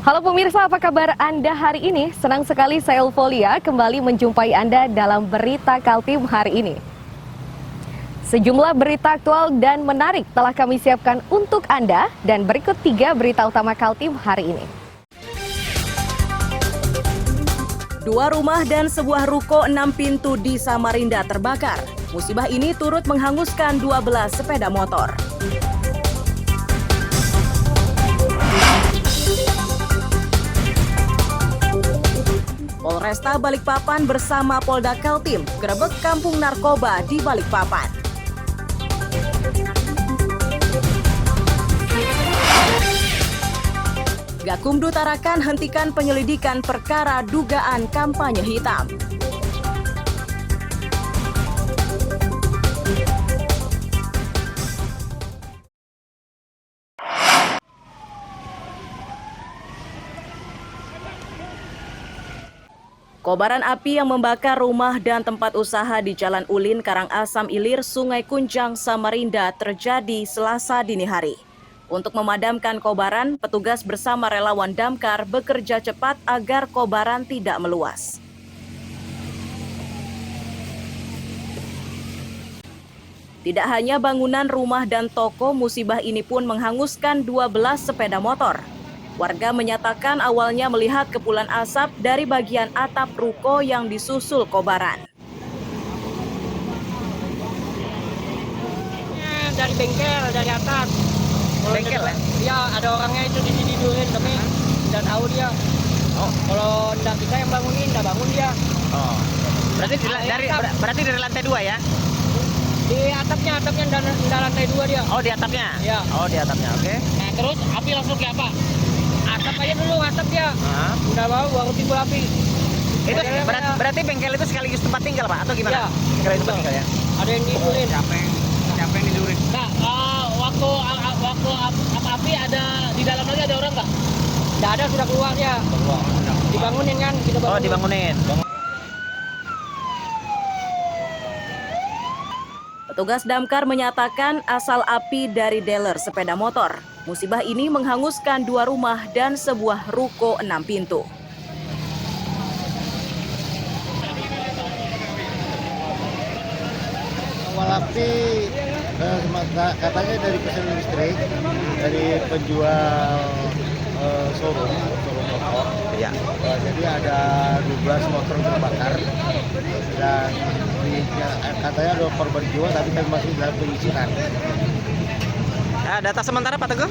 Halo pemirsa, apa kabar Anda hari ini? Senang sekali saya Ulfolia kembali menjumpai Anda dalam Berita Kaltim hari ini. Sejumlah berita aktual dan menarik telah kami siapkan untuk Anda dan berikut 3 berita utama Kaltim hari ini. 2 rumah dan sebuah ruko 6 pintu di Samarinda terbakar. Musibah ini turut menghanguskan 12 sepeda motor. Polresta Balikpapan bersama Polda Kaltim gerebek kampung narkoba di Balikpapan. Gakumdu Tarakan hentikan penyelidikan perkara dugaan kampanye hitam. Kobaran api yang membakar rumah dan tempat usaha di Jalan Ulin, Karangasem Ilir, Sungai Kunjang, Samarinda terjadi Selasa dini hari. Untuk memadamkan kobaran, petugas bersama relawan damkar bekerja cepat agar kobaran tidak meluas. Tidak hanya bangunan rumah dan toko, musibah ini pun menghanguskan 12 sepeda motor. Warga menyatakan awalnya melihat kepulan asap dari bagian atap ruko yang disusul kobaran. Dari bengkel, dari atas. Bengkel ya? Iya, ada orangnya itu di sini dulu tapi tidak tahu dia. Oh, kalau tidak bisa yang bangunin, tidak bangun dia. Oh. Berarti dari lantai 2 ya? Di atapnya dan lantai 2 dia. Oh, di atapnya? Iya. Oh, di atapnya, oke. Nah, terus api langsung ke apa? Atap aja dulu, atap dia. Udah baru timbul api. Itu berarti bengkel itu sekaligus tempat tinggal, Pak, atau gimana? Iya. Sekaligus tempat tinggal ya? Ada yang tidurin. Siapa yang tidurin? Nah, waktu api ada di dalam lagi ada orang nggak? Tidak ada, sudah keluar dia. Dibangunin kan? Kita bangunin. Oh, dibangunin. Petugas damkar menyatakan asal api dari dealer sepeda motor. Musibah ini menghanguskan 2 rumah dan sebuah ruko 6 pintu. Awal api katanya dari mesin listrik, dari penjual showroom motor. Ya. Jadi ada 12 motor terbakar dan katanya ada korban jiwa tapi masih dalam penyisiran. Data sementara Pak Teguh?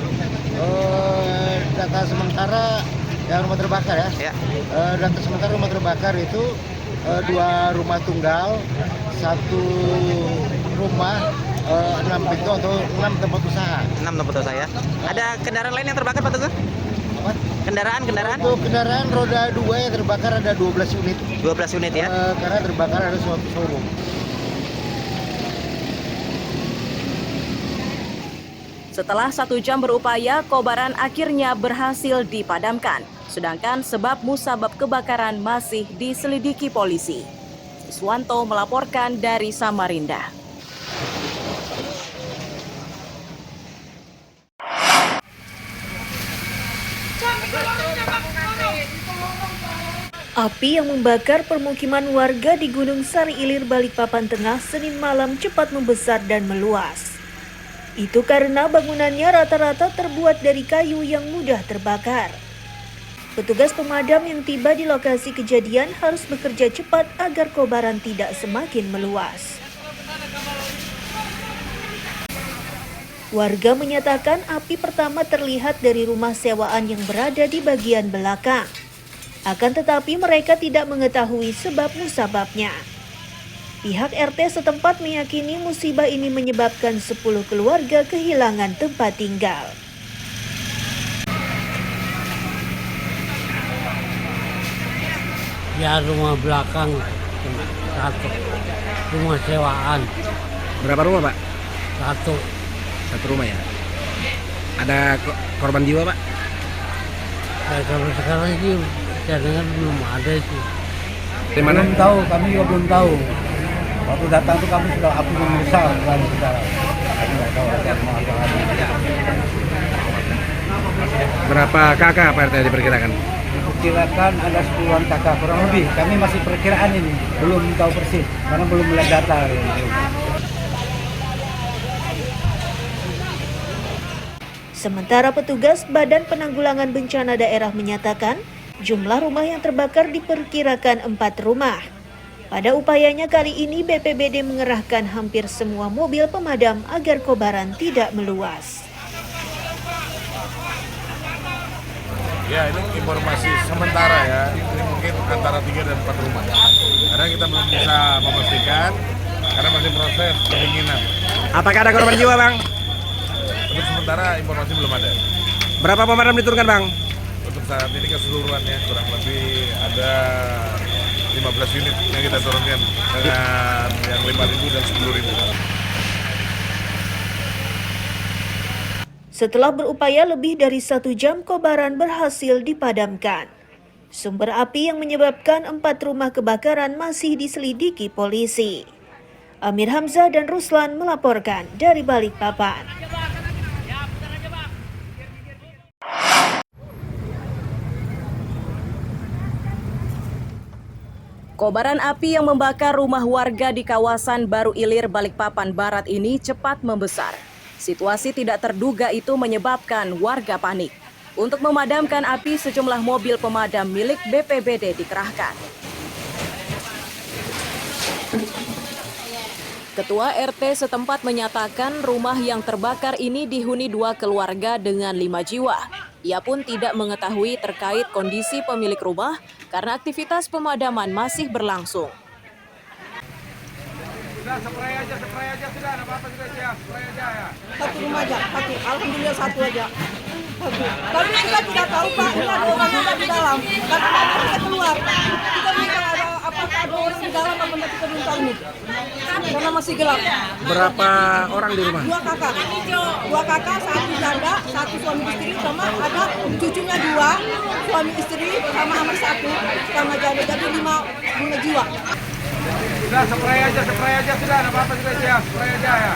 Data sementara yang rumah terbakar ya. Ya. Data sementara rumah terbakar itu 2 rumah tunggal, 1 rumah 6 pintu atau 6 tempat usaha. 6 tempat usaha ya. Ada kendaraan lain yang terbakar Pak Teguh? Apa? Kendaraan? Untuk kendaraan roda 2 yang terbakar ada 12 unit. 12 unit ya? Karena terbakar ada suatu showroom. Setelah 1 jam berupaya, kobaran akhirnya berhasil dipadamkan. Sedangkan sebab musabab kebakaran masih diselidiki polisi. Iswanto melaporkan dari Samarinda. Api yang membakar permukiman warga di Gunung Sari Ilir, Balikpapan Tengah, Senin malam cepat membesar dan meluas. Itu karena bangunannya rata-rata terbuat dari kayu yang mudah terbakar. Petugas pemadam yang tiba di lokasi kejadian harus bekerja cepat agar kobaran tidak semakin meluas. Warga menyatakan api pertama terlihat dari rumah sewaan yang berada di bagian belakang. Akan tetapi mereka tidak mengetahui sebab musababnya. Pihak RT setempat meyakini musibah ini menyebabkan 10 keluarga kehilangan tempat tinggal. Ya, rumah belakang 1, rumah sewaan Berapa rumah Pak? 1. 1 rumah ya? Ada korban jiwa Pak? Ya, sampai sekarang sih saya dengar belum ada itu. Di mana? Belum tahu, kami juga belum tahu. Waktu datang tuh kami sudah api membesar kan sekarang. Kami nggak tahu ada apa. Berapa kakak Pak RT diperkirakan? Diperkirakan ada 10-an kakak kurang lebih. Kami masih perkiraan ini, belum tahu persis karena belum melihat data. Sementara petugas Badan Penanggulangan Bencana Daerah menyatakan jumlah rumah yang terbakar diperkirakan 4 rumah. Pada upayanya kali ini BPBD mengerahkan hampir semua mobil pemadam agar kobaran tidak meluas. Ya, ini informasi sementara ya. Ini mungkin antara 3 dan 4 rumah. Karena kita belum bisa memastikan karena masih proses pendinginan. Apakah ada korban jiwa, Bang? Untuk sementara informasi belum ada. Berapa pemadam diturunkan, Bang? Untuk saat ini keseluruhannya kurang lebih ada 15 unit yang kita turunkan dengan yang 5.000 dan 10.000. Setelah berupaya lebih dari 1 jam, kobaran berhasil dipadamkan. Sumber api yang menyebabkan 4 rumah kebakaran masih diselidiki polisi. Amir Hamzah dan Ruslan melaporkan dari Balikpapan. Kobaran api yang membakar rumah warga di kawasan Baru Ilir, Balikpapan Barat ini cepat membesar. Situasi tidak terduga itu menyebabkan warga panik. Untuk memadamkan api, sejumlah mobil pemadam milik BPBD dikerahkan. Ketua RT setempat menyatakan rumah yang terbakar ini dihuni 2 keluarga dengan 5 jiwa. Ia pun tidak mengetahui terkait kondisi pemilik rumah karena aktivitas pemadaman masih berlangsung. Sudah, spray aja sudah, ada apa-apa sudah siap, spray aja ya. 1 rumah aja, 1. Alhamdulillah 1 aja. 1. Tapi kita tidak tahu Pak, ini ada orang ada di dalam. Karena kita keluar, kita bilang ada apakah ada orang di dalam apa nanti kita belum tahu nih. Karena masih gelap. Berapa orang di rumah? 2 kakak. 2 kakak, 1 janda, 1 suami istri, sama ada cucunya 2, suami istri, sama anak 1, sama janda. Jadi 5 jiwa. Sudah, spray aja sudah, ada apa-apa sudah siap, spray aja ya.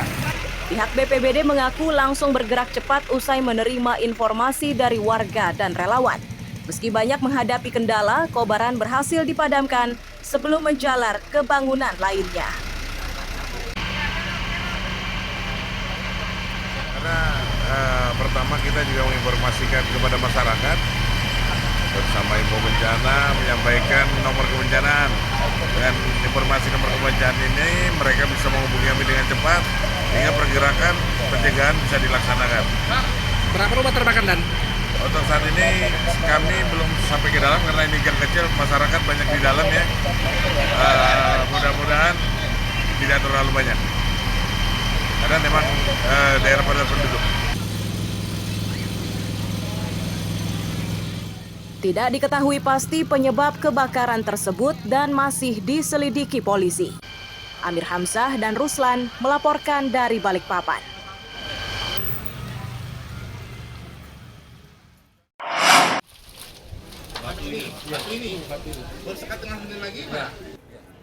Pihak BPBD mengaku langsung bergerak cepat usai menerima informasi dari warga dan relawan. Meski banyak menghadapi kendala, kobaran berhasil dipadamkan sebelum menjalar ke bangunan lainnya. Karena pertama kita juga menginformasikan kepada masyarakat bersama info bencana, menyampaikan nomor kebencanaan. Dengan informasi nomor kebencanaan ini mereka bisa menghubungi kami dengan cepat sehingga pergerakan pencegahan bisa dilaksanakan. Berapa rumah terbakar, Dan? Untuk saat ini kami belum sampai ke dalam karena ini gang kecil, masyarakat banyak di dalam ya. Mudah-mudahan tidak terlalu banyak. Karena memang daerah padat penduduk. Tidak diketahui pasti penyebab kebakaran tersebut dan masih diselidiki polisi. Amir Hamzah dan Ruslan melaporkan dari Balikpapan.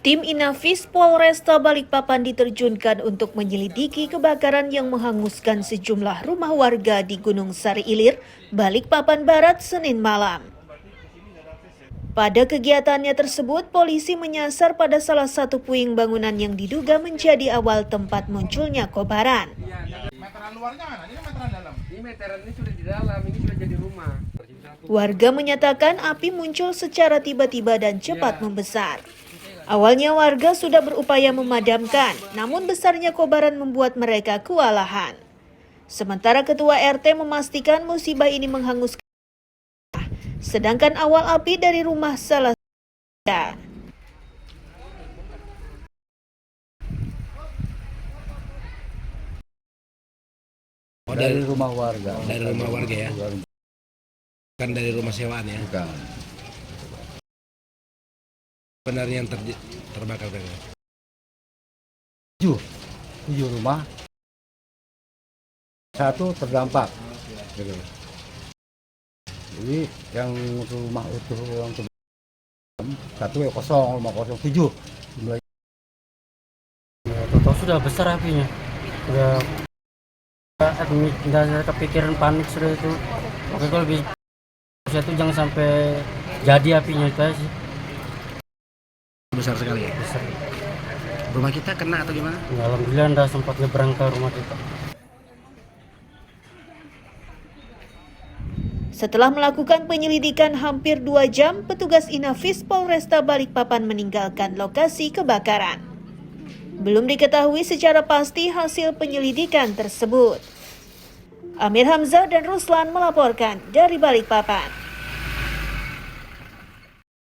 Tim Inafis Polresta Balikpapan diterjunkan untuk menyelidiki kebakaran yang menghanguskan sejumlah rumah warga di Gunung Sari Ilir, Balikpapan Barat, Senin malam. Pada kegiatannya tersebut, polisi menyasar pada salah satu puing bangunan yang diduga menjadi awal tempat munculnya kobaran. Meteran luarnya mana? Ini meteran dalam. Ini meteran ini sudah di dalam, ini sudah jadi rumah. Warga menyatakan api muncul secara tiba-tiba dan cepat membesar. Awalnya warga sudah berupaya memadamkan, namun besarnya kobaran membuat mereka kewalahan. Sementara Ketua RT memastikan musibah ini menghanguskan, sedangkan awal api dari rumah salah satu. Oh, Dari rumah warga. Dari rumah warga ya? Bukan dari rumah sewaan ya? Bukan. Benarnya yang terbakar berapa? 7 rumah. 1 terdampak. Gitu. Jadi yang rumah utuh yang 1 ya kosong, rumah kosong 7. Total sudah besar apinya. Udah kepikiran panik sudah itu. Oke, kalau bisa itu jangan sampai jadi apinya itu aja sih. Besar sekali ya. Besar. Rumah kita kena atau gimana? Ya, alhamdulillah nggak sempat nyebrang ke rumah kita. Setelah melakukan penyelidikan hampir 2 jam, petugas Inafis Polresta Balikpapan meninggalkan lokasi kebakaran. Belum diketahui secara pasti hasil penyelidikan tersebut. Amir Hamzah dan Ruslan melaporkan dari Balikpapan.